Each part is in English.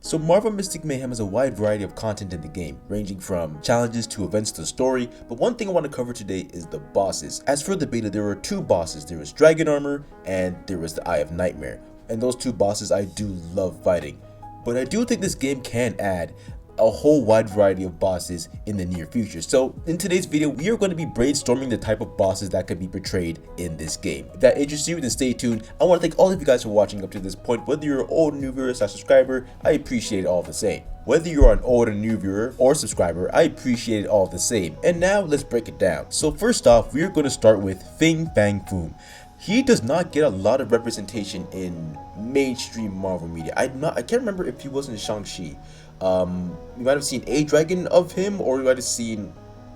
So Marvel Mystic Mayhem has a wide variety of content in the game, ranging from challenges to events to the story, but one thing I want to cover today is the bosses. As for the beta, there were two bosses. There was Dragon Armor and there was the Eye of Nightmare. And those two bosses I do love fighting. But I do think this game can add a whole wide variety of bosses in the near future. So in today's video, we are going to be brainstorming the type of bosses that could be portrayed in this game. If that interests you, then stay tuned. I want to thank all of you guys for watching up to this point. Whether you're an old or new viewer / subscriber, I appreciate it all the same. Whether you're an old or new viewer or subscriber, I appreciate it all the same. And now let's break it down. So first off, we are going to start with Fin Fang Foom. He does not get a lot of representation in mainstream Marvel media. I can't remember if he was in Shang-Chi. You might have seen a dragon of him, or you might have seen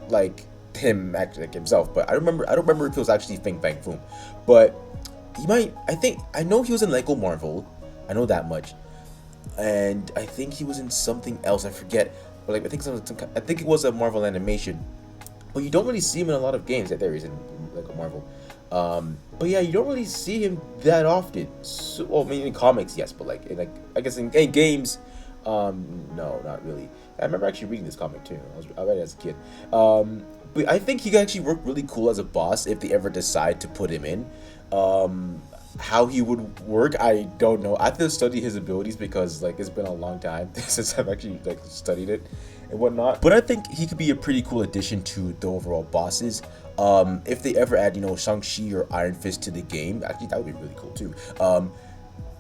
like him actually like himself. But I don't remember if it was actually Fin Fang Foom. But he might. I know he was in Lego Marvel. I know that much. And I think he was in something else. I forget. But like I think it was a Marvel animation. But you don't really see him in a lot of games. That there is in Lego Marvel. But yeah, you don't really see him that often. So, well, I mean, in comics, yes, but like I guess in games, no, not really. I remember actually reading this comic too. I read it as a kid. But I think he could actually work really cool as a boss if they ever decide to put him in. How he would work, I don't know. I have to study his abilities because like it's been a long time since I've actually like studied it and whatnot. But I think he could be a pretty cool addition to the overall bosses. If they ever add, Shang-Chi or Iron Fist to the game, actually that would be really cool too.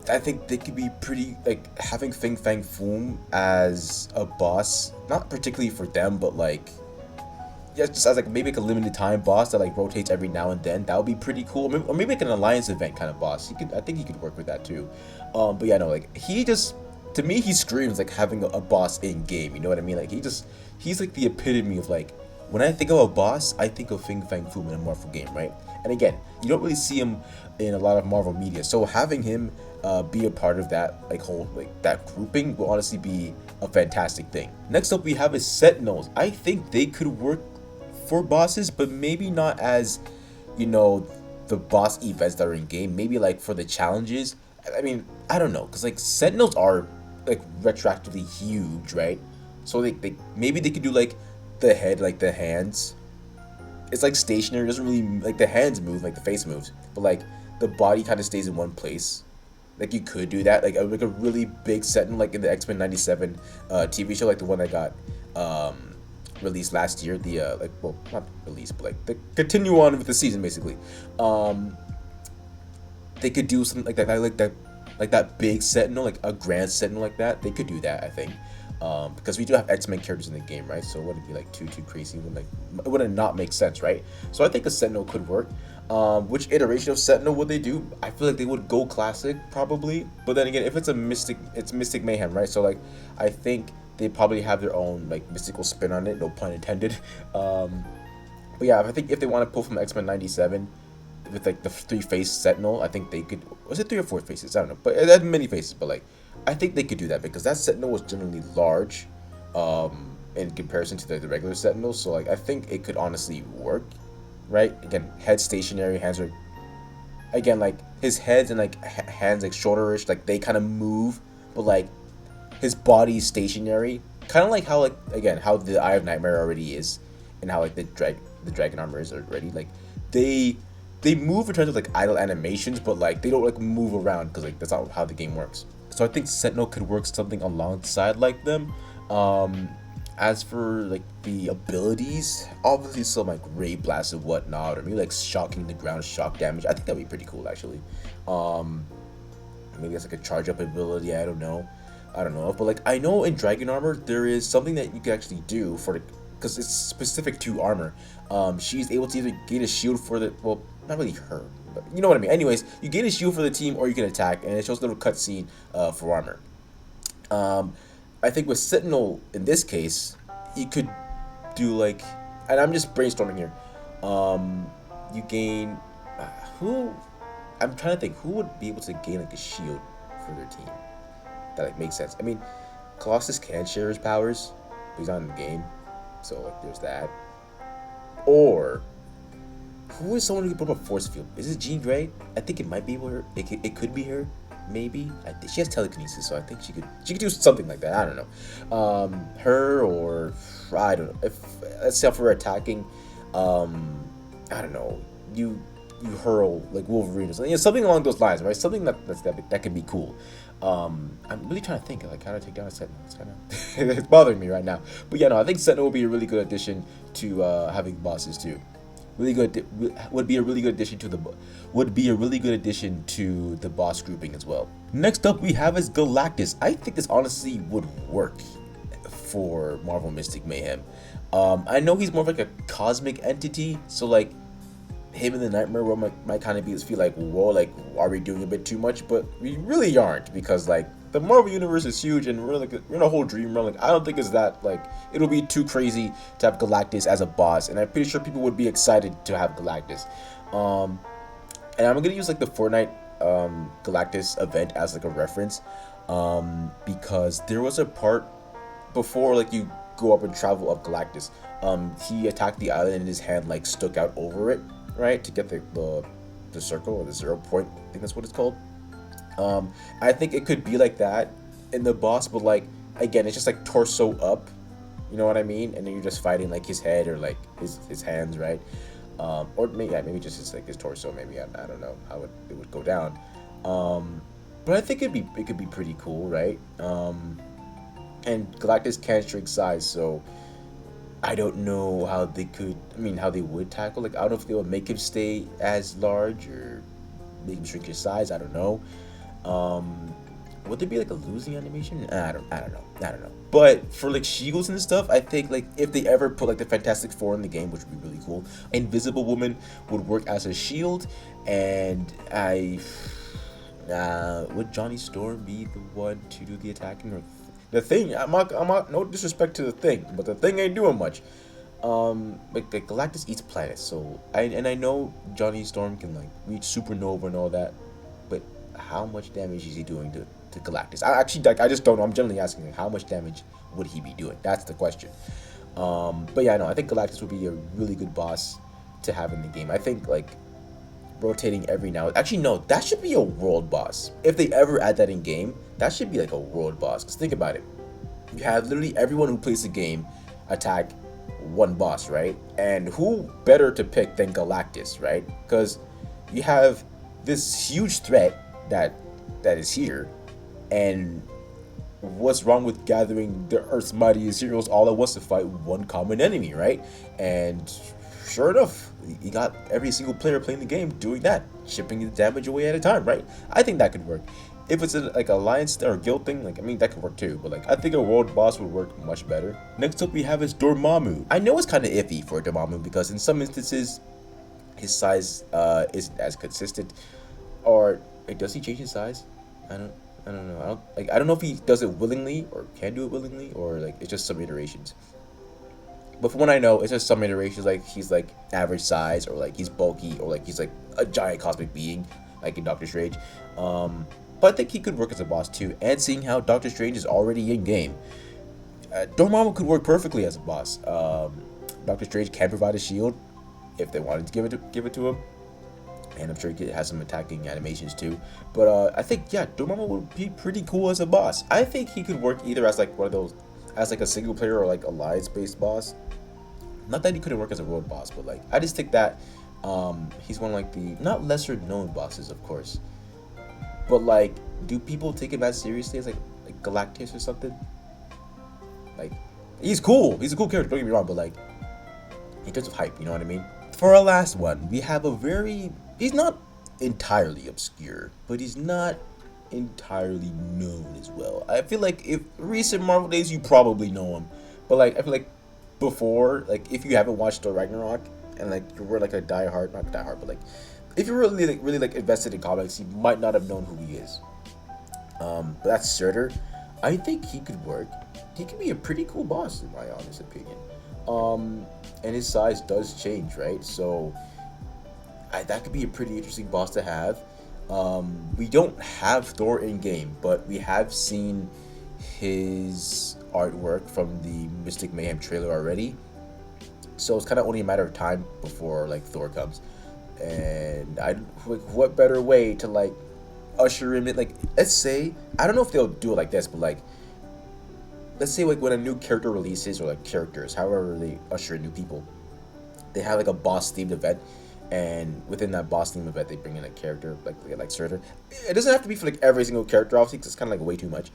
I think they could be pretty, like, having Fin Fang Foom as a boss, not particularly for them, but like, yeah, just as like maybe like a limited time boss that like rotates every now and then. That would be pretty cool. Or maybe like an alliance event kind of boss. I think he could work with that too. But yeah, no, like to me, he screams like having a boss in game. You know what I mean? Like he's like the epitome of like, when I think of a boss, I think of Fin Fang Foom in a Marvel game, right? And again, you don't really see him in a lot of Marvel media, so having him be a part of that that grouping will honestly be a fantastic thing. Next up, we have his Sentinels. I think they could work for bosses, but maybe not as, the boss events that are in game. Maybe like for the challenges. I mean, I don't know, because like Sentinels are like retroactively huge, right? So maybe they could do like the head, like the hands. It's like stationary. It doesn't really like the hands move, like the face moves, but like the body kind of stays in one place. Like you could do that, like a really big Sentinel, like in the X-Men '97 TV show, like the one that got released last year. The well, not released, but like the continue on with the season basically. They could do something like that, like that big Sentinel, like a grand Sentinel like that. They could do that, I think. Because we do have X-Men characters in the game, right? So it wouldn't be like too crazy. It wouldn't not make sense, right? So I think a Sentinel could work. Which iteration of Sentinel would they do? I feel like they would go classic probably. But then again, if it's it's Mystic Mayhem, right? So like I think they probably have their own like mystical spin on it. No pun intended. But yeah, I think if they want to pull from X-Men '97 with like the 3-face Sentinel, I think they could. Was it 3 or 4 faces? I don't know, but it had many faces. But like, I think they could do that because that Sentinel was generally large, in comparison to the regular Sentinels. So like, I think it could honestly work, right? Again, head stationary, hands are. Again, like his heads and like hands like shorterish, like they kind of move, but like his body is stationary, kind of like how how the Eye of Nightmare already is, and how like the dragon armor is already. Like they move in terms of like idle animations, but like they don't like move around because like that's not how the game works. So I think Sentinel could work something alongside like them. As for like the abilities, obviously some like ray blast and whatnot, or maybe like shocking the ground, shock damage. I think that'd be pretty cool actually. Maybe that's like a charge up ability. I don't know, but like I know in Dragon Armor there is something that you can actually do for because it's specific to armor. She's able to either gain a shield for not really her, but you know what I mean. Anyways, you gain a shield for the team or you can attack, and it shows a little cutscene for armor. I think with Sentinel in this case, you could do like, and I'm just brainstorming here. You gain who? I'm trying to think who would be able to gain like a shield for their team that like makes sense. I mean, Colossus can share his powers, but he's not in the game, so like there's that. Or who is someone who can put up a force field? Is it Jean Grey? I think it might be her. It could be her. maybe. I think she has telekinesis, so I think she could do something like that. I don't know. Her or I don't know. If let's say for attacking, I don't know. You hurl like Wolverine or something, something along those lines, right? Something that can be cool. I'm really trying to think of like how to take down a Sentinel. It's kind of it's bothering me right now. But yeah, no, I think Sentinel would be a really good addition to having bosses too. Really good would be a really good addition to the boss grouping as well. Next up we have is Galactus. I think this honestly would work for Marvel Mystic Mayhem. I know he's more of like a cosmic entity, so like him in the Nightmare World might kind of feel like, whoa, like are we doing a bit too much? But we really aren't, because like the Marvel universe is huge and we're in a whole dream realm. Like I don't think it's that like it'll be too crazy to have Galactus as a boss, and I'm pretty sure people would be excited to have Galactus. And I'm gonna use like the Fortnite Galactus event as like a reference, because there was a part before like you go up and travel up Galactus. He attacked the island and his hand like stuck out over it, right, to get the circle or the 0 point. I think that's what it's called. I think it could be like that in the boss, but like again, it's just like torso up, you know what I mean? And then you're just fighting like his head or like his hands, right? Or maybe just his torso. Maybe I don't know how it would go down. But I think it could be pretty cool, right? And Galactus can shrink size, so I don't know how how they would tackle. Like I don't know if they would make him stay as large or make him shrink his size. I don't know. Would there be like a losing animation? I don't know. But for like shields and stuff, I think like if they ever put like the Fantastic Four in the game, which would be really cool, Invisible Woman would work as a shield, and would Johnny Storm be the one to do the attacking, or the Thing? I'm not, no disrespect to the Thing, but the Thing ain't doing much. Like Galactus eats planets, so I know Johnny Storm can like reach supernova and all that, but how much damage is he doing to Galactus? I just don't know. I'm generally asking like, how much damage would he be doing? That's the question. But yeah, no, I think Galactus would be a really good boss to have in the game. I think like rotating every now. Actually, no, that should be a world boss. If they ever add that in game, that should be like a world boss. Cause think about it, you have literally everyone who plays the game attack one boss, right? And who better to pick than Galactus, right? Because you have this huge threat that is here, and what's wrong with gathering the Earth's mightiest heroes all at once to fight one common enemy, right? And sure enough, you got every single player playing the game doing that, chipping the damage away at a time, right? I think that could work. If it's like alliance or guild thing, like that could work too. But like I think a world boss would work much better. Next up we have is Dormammu. I know it's kind of iffy for Dormammu because in some instances his size isn't as consistent. Or like, does he change his size? I don't know. I don't know if he does it willingly or can do it willingly, or like it's just some iterations. But from what I know, it's just some iterations, like he's like average size, or like he's bulky, or like he's like a giant cosmic being, like in Doctor Strange. But I think he could work as a boss too. And seeing how Doctor Strange is already in game, Dormammu could work perfectly as a boss. Doctor Strange can provide a shield if they wanted to give it to him, and I'm sure he has some attacking animations too. But I think Dormammu would be pretty cool as a boss. I think he could work either as like one of those, as like a single player or like alliance based boss. Not that he couldn't work as a world boss, but like I just think that he's one of like the not lesser known bosses, of course. But like, do people take him as seriously as like Galactus or something? Like, he's cool. He's a cool character. Don't get me wrong, but like, in terms of hype, you know what I mean? For our last one, we have he's not entirely obscure, but he's not entirely known as well. I feel like if recent Marvel days, you probably know him, but like I feel like before, like if you haven't watched Thor Ragnarok and like you were like a not diehard, but like if you're really invested in comics, you might not have known who he is. But that's Surtur. I think he could work. He could be a pretty cool boss in my honest opinion. And his size does change, right? So that could be a pretty interesting boss to have. We don't have Thor in game, but we have seen his artwork from the Mystic Mayhem trailer already. So it's kind of only a matter of time before like Thor comes. And what better way to like usher him in. Like, let's say, I don't know if they'll do it like this, but like, let's say like when a new character releases, or like characters, however they usher in new people, they have like a boss themed event, and within that boss themed event they bring in a character like Surtur. It doesn't have to be for like every single character, obviously, because it's kind of like way too much.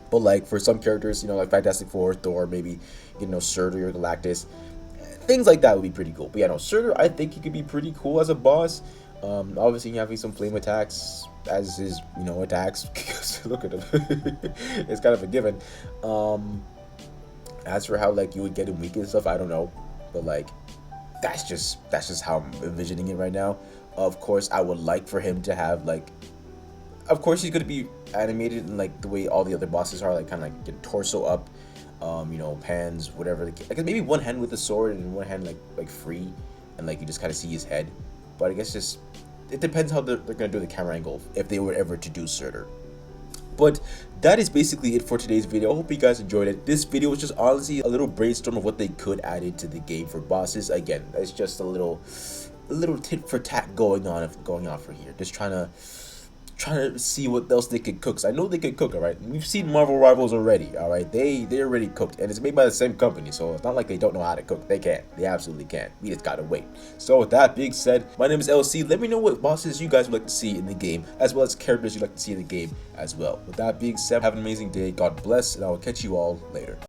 But like for some characters, you know, like Fantastic Four, Thor, maybe, you know, Surtur or Galactus, things like that would be pretty cool. But yeah, no, Surtur, I think he could be pretty cool as a boss. Obviously having some flame attacks as his, you know, attacks. Look at him. It's kind of a given. As for how like you would get him weak and stuff, I don't know. But like that's just how I'm envisioning it right now. Of course, I would like for him to have like, of course he's gonna be animated in like the way all the other bosses are, like kind of like get torso up, you know, hands, whatever. Like maybe one hand with the sword and one hand like free, and like you just kind of see his head. But I guess just it depends how they're gonna do the camera angle if they were ever to do Surtur. But that is basically it for today's video. I hope you guys enjoyed it. This video was just honestly a little brainstorm of what they could add into the game for bosses. Again, it's just a little tit for tat going on for here. Just trying to see what else they could cook. 'Cause I know they could cook, all right. We've seen Marvel Rivals already, all right. They already cooked, and it's made by the same company, so it's not like they don't know how to cook. They can. They absolutely can. We just gotta wait. So with that being said, my name is LC. Let me know what bosses you guys would like to see in the game, as well as characters you'd like to see in the game as well. With that being said, have an amazing day. God bless, and I will catch you all later.